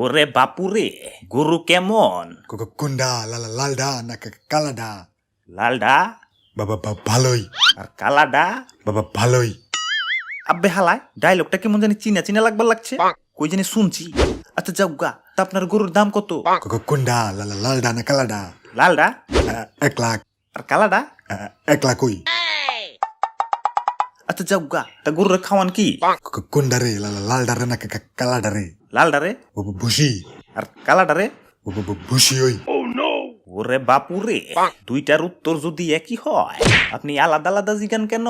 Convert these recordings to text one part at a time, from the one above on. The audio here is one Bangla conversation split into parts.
ওরে বাপুরে, গরু কেমন? কোনডা লালডা না কালাডা? লালডা বাবা ভালোই। আর কালাডা? বাবা ভালোই। আব্বে হালায় ডায়লগটা কেমন জানি চিনা চিনা লাগবার লাগছে, কই জানি শুনছি। আচ্ছা যাও গা, তা আপনার গরুর দাম কত? কোনডা লালডা না কালাডা? লালডা 1 লাখ। আর কালাডা? 1 লাখ কই? আচ্ছা যাও গা, তা গরুর খাওয়ান কি? কোনডা রে লালডা রে না কালাডা রে? লালডা রে ভুসি। আর কালাডা রে? ভুসি ওই। ওরে বাপুরে, দুইটার উত্তর যদি একই হয় আপনি আলাদা আলাদা জিগান কেন?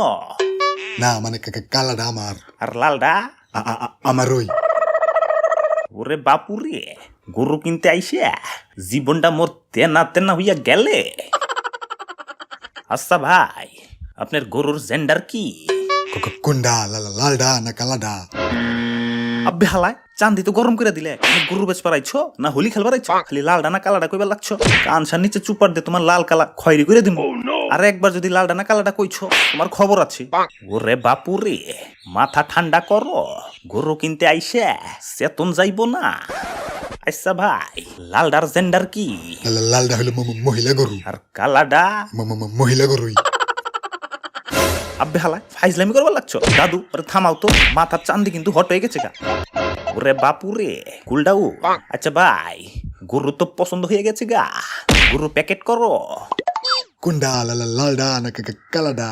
না মানে কালাডা আমার আর লালডা আমার ওই। ওরে বাপুরে, গরু কিনতে আইসে জীবনটা মোর তেনা তেনা হইয়া গেলে। আচ্ছা ভাই, আপনার গরুর জেন্ডার কি? কোনডা লালডা না কালাডা? আব্বে হালায় চান্দি তো গরম করে দিলে, গরু বেচ পারাইছো না হোলি খেলবার আইছো? খালি লালডা না কালাডা কইবার লাগছো? কানসার নিচে চুপার দিয়ে তোমার লাল কালা খয়রি করে দিব। আর একবার যদি লালডা না কালাডা কইছো তোমার খবর আছে। ওরে বাপুরে, মাথা ঠান্ডা করো, গরু কিনতে আইসে চেতন যাইব না। আচ্ছা ভাই, লালডার জেন্ডার কি? লালডা হলো মহিলা গরু। আর কালাডা? মহিলা গরুই। আব্বে হালায় ফাইজলামি করবার লাগছো? দাদু ওরে থামাও তো, মাথার চান্দি কিন্তু হট হয়ে গেছে গা। ওরে বাপুরে কুলডাউ। আচ্ছা ভাই, গরু তো পছন্দ হয়ে গেছে গা, গরু প্যাকেট করো। কোনডা লালডা না কালাডা?